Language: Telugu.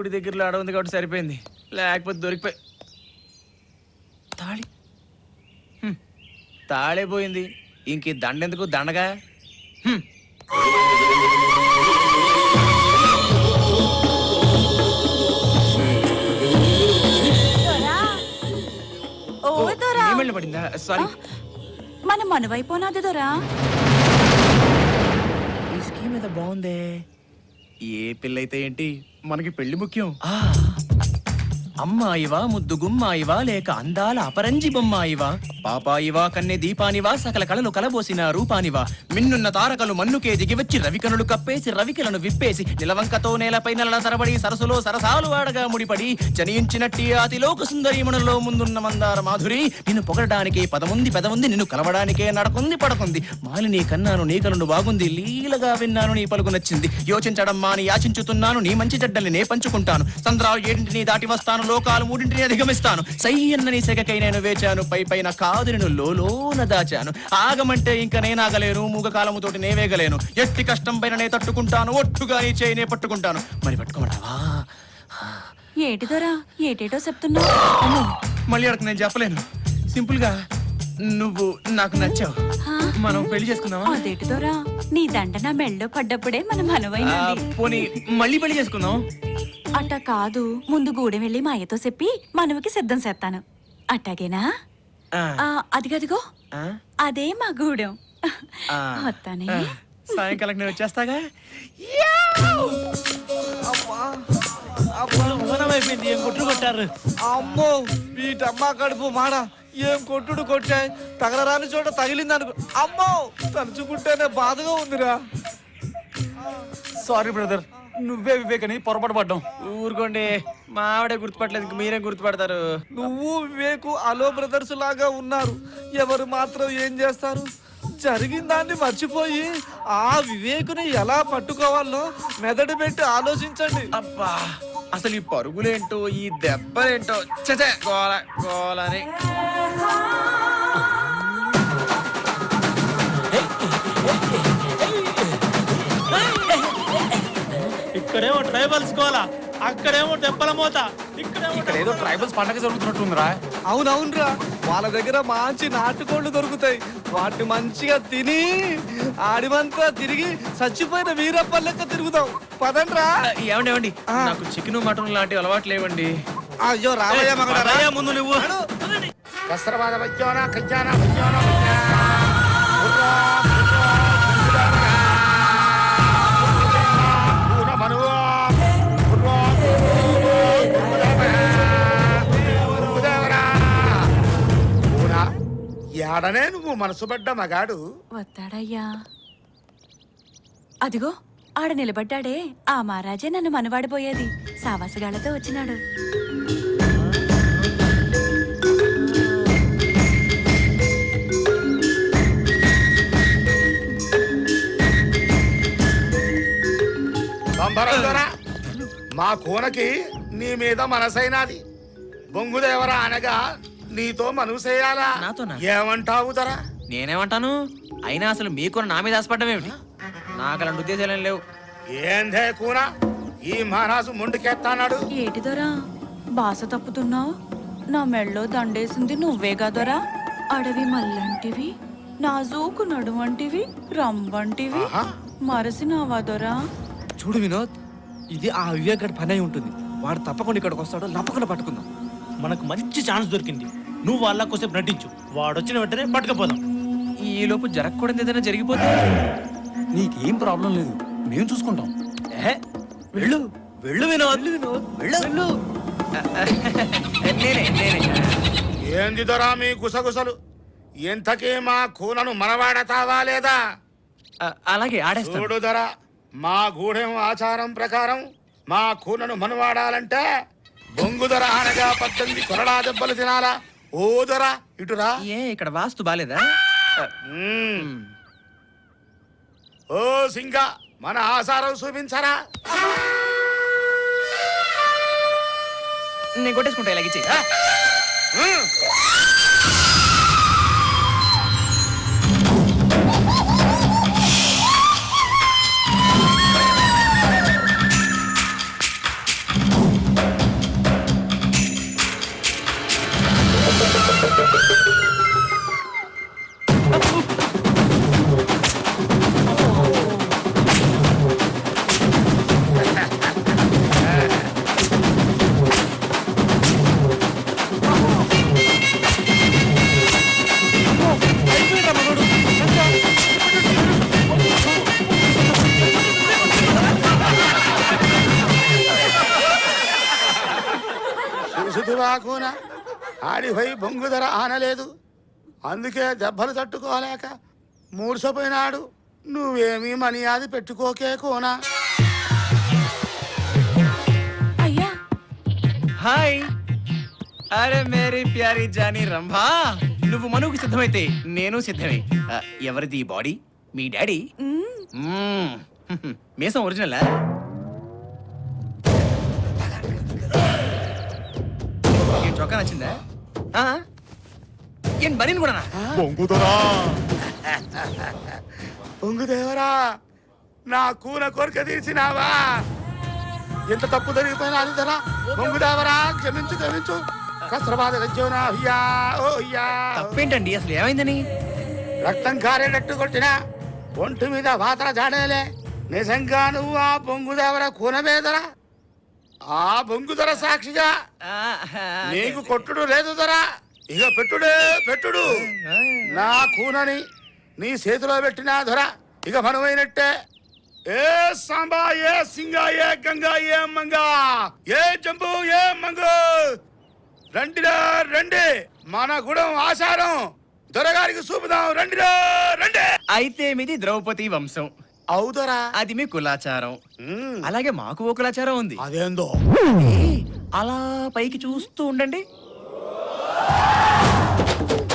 గుడి దగ్గరలో అడవుంది కాబట్టి సరిపోయింది, లేకపోతే దొరికిపోయి. తాళి తాళే పోయింది, ఇంక దండెందుకు దండగా. పడిందా? సారీ, మనం మనవైపోనాది దొరా. ఈ స్కీమ్ ఏదో బాగుందే. ఏ పిల్లయితే ఏంటి, మనకి పెళ్లి ముఖ్యం. అమ్మాయివా ముద్దు గుమ్మాయివా లేక అందాల అపరంజి బొమ్మాయివా, పాపాయివా కన్నె దీపానివా సకల కళలు కలబోసిన రూపానివా, మిన్నున్న తారకలు మన్నుకే దిగివచ్చి రవికనులు కప్పేసి రవికలను విప్పేసి నిలవంకతో నేలపై నెలల తరబడి సరసులో సరసాలు వాడగా ముడిపడి జనించినట్టి అతిలోక సుందరీమణుల్లో ముందున్న మందార మాధురి, నిన్ను పొగడడానికే పదముంది పెదముంది, నిన్ను కలవడానికే నడకుంది పడకుంది. మాలిని కన్నాను నీ కలను బాగుంది, లీలగా విన్నాను నీ పలుకు నచ్చింది. యోచించడం మాని యాచించుతున్నాను, నీ మంచి చెడ్డల్ని నే పంచుకుంటాను. సంద్రాలు ఏడింటిని దాటి వస్తాను, లోకాలు మూడింటిని అధిగమిస్తాను. సయ్యన్నని సెగకై నేను వేచాను, పై పైన కాదు నేను లోన దాచాను. ఆగమంటే ఇంక నేనాగలేను, మూగకాలముతోటి నేవేగలేను. ఎట్టి కష్టం పైన నే తట్టుకుంటాను, ఒట్టుగా నీ చేయి నే పట్టుకుంటాను. మరి పట్టుకోమరావా? ఏటి దొరా ఏటేటో చెప్తున్నావు. మళ్ళీ అడగ, నేను చెప్పలేను. సింపుల్ గా నువ్వు నాకు నచ్చావు, మనం పెళ్లి చేసుకుందామా? అదేటి దొరా, నీ దండ నా మెళ్ళో పడ్డప్పుడే మనం మనవైనది. పోనీ మళ్ళీ పెళ్లి చేసుకుందాం. అట్ట కాదు, ముందు గూడెం వెళ్ళి మా అయ్యతో చెప్పి మనవకి సిద్ధం చేస్తాను. అట్టాగేనా? అదిగదిగో అదే మా గూడెం. వస్తానే. సాయంకాలం నేను వచ్చేస్తాగా. అయిపోయింది, ఏం కొట్టుడు కొట్టారు. అమ్మో వీటమ్మా కడుపు మాడ, ఏం కొట్టుడు కొట్టాయి. తగలరాని చోట తగిలింది అనుకో. అమ్మో తలుచుకుంటేనే బాధగా ఉందిరా. సారీ బ్రదర్, నువ్వే వివేకని పొరపాటు పడ్డాం. ఊరుకోండి, మా ఆవిడే గుర్తుపట్టలేదు, ఇంక మీరే గుర్తుపడతారు. నువ్వు వివేకు అలో బ్రదర్స్ లాగా ఉన్నారు, ఎవరు మాత్రం ఏం చేస్తారు? జరిగిన దాన్ని మర్చిపోయి ఆ వివేకుని ఎలా పట్టుకోవాలో మెదడు పెట్టి ఆలోచించండి. అబ్బా, అసలు ఈ పరుగులేంటో ఈ దెబ్బలేంటో, చచే గోల గోలని. ఇక్కడేమో ట్రైబల్స్ కోలా, అక్కడేమో దెబ్బల మోత, ఇక్కడ ఏదో ట్రైబల్స్ పండగ జరుగుతున్నట్టుందిరా. అవునవునరా, వాళ్ళ దగ్గర మంచి నాటుకోళ్లు దొరుకుతాయి. వాటిని మంచిగా తిని ఆడిమంతా తిరిగి చచ్చిపోయిన వీరప్ప లెక్క తిరుగుతాం. పదండ్రా. ఏమండి, నాకు చికెన్ మటన్ లాంటి అలవాటు లేవండి. అయ్యో రావయ్య మగడా, ముందు నువ్వు. ఏడనే నువ్వు మనసు పడ్డ మగాడు వస్తాడయ్యా. అదిగో ఆడ నిలబడ్డాడే, ఆ మహారాజే నన్ను మనవాడిపోయేది. సావాసగాళ్లతో వచ్చినాడు. మా కూనకి నీ మీద మనసైనది. బొంగుదేవరా అనగా నీతో మనసేయాలా? నాతోనా? ఏమంటావు దొరా? నేనేమంటాను? అయినా అసలు మీకు నా మీద ఆశపడ్డం ఏమిటి? నాకు అలాంటి ఉద్దేశాలు లేవు. ఏందే కూన ఈ మహారాజు ముందుకెత్తాడు. ఏటి దొరా బాస తప్పుతున్నావు? నా మెళ్ళో దండేసింది నువ్వే కదరా. అడవి మల్లంటివి, నాజూకు నడువంటివి, రంబంటివి మరసినావా దొరా? చూడు వినోద్, ఇది ఆ వివేక్ పని అయి ఉంటుంది. వాడు తప్పకుండా ఇక్కడికి వస్తాడు, తప్పకుండా పట్టుకుందాం. మనకు మంచి ఛాన్స్ దొరికింది. నువ్వు వాళ్ళ కోసం నటించు, వాడు వచ్చిన వెంటనే పట్టుకపోదాం. ఈ లోపు జరగకూడదు ఏదైనా జరిగిపోతే నీకేం ప్రాబ్లం లేదు, మేము చూసుకుంటాం. వెళ్ళు వెళ్ళు వినోద్, వెళ్ళు వెళ్ళు. నేనే. ఏంది దొరా మీ గుసగుసలు? ఇంతకీ మా కూనను మనవాడతావా లేదా? అలాగే ఆడేస్తాను. చూడు దొరా, మా గూడెం ఆచారం ప్రకారం మా కూనను మనవాడాలంటే బొంగుదొర అనగా 18 కొరడా దెబ్బలు తినాలా. ఓ దొరా ఇటురా. ఏ ఇక్కడ వాస్తు బాలేదా? ఓ సింగా, మన ఆచారం చూపించరా. నేను కొట్టేసుకుంటా, ఇలాగిచ్చి. కూన ఆడిపోయి బొంగుధర ఆనలేదు, అందుకే దెబ్బలు తట్టుకోలేక మూర్సపోయినాడు. నువ్వేమీ మర్యాద పెట్టుకోకే కూనా. అయ్యా హాయ్, అరే మేరీ ప్యారీ జానీ రంభా, నువ్వు మనువుకి సిద్ధమైతే నేను సిద్ధమే. ఎవరిది ఈ బాడీ? మీ డాడీ? మీసం ఒరిజినల్? ఏం చొక్కా నచ్చిందా? ఏం బనీన్ కూడా? పొంగుదేవరా, నా కూన కోరిక తీర్చినావా? ఎంత తప్పు జరిగిపోయినా అది ధర పొంగుదేవరా, క్షమించు క్షమించు. కస్రబాద గజ్జోనా అయ్యా, ఓ అయ్యా. తప్పేంటండి, అసలు ఏమైందని? రక్తం కారేటట్టు కొట్టినా ఒంటి మీద వాతర జాడేలే. నిజంగా నువ్వు ఆ బొంగుదేవర కూనమేదరా? ఆ బొంగుదర సాక్షిగా నీకు కొట్టుడు లేదు దొరా. ఇక పెట్టుడే పెట్టుడు. నా కూనని నీ చేతిలో పెట్టినా దొర ఇక మనమైనట్టే. ఏ సాంబా, ఏ సింగా, ఏ గంగా, ఏ మంగా, ఏ జంబు, ఏ మంగు, రండిరా రండి, మన గుడం ఆచారం దొరగారికి చూపుదాం. రండిరా రండి. అయితే మీది ద్రౌపది వంశం అవుదరా? అది మీ కులాచారం. అలాగే మాకు ఓ కులాచారం ఉంది. అదేందో అలా పైకి చూస్తూ ఉండండి.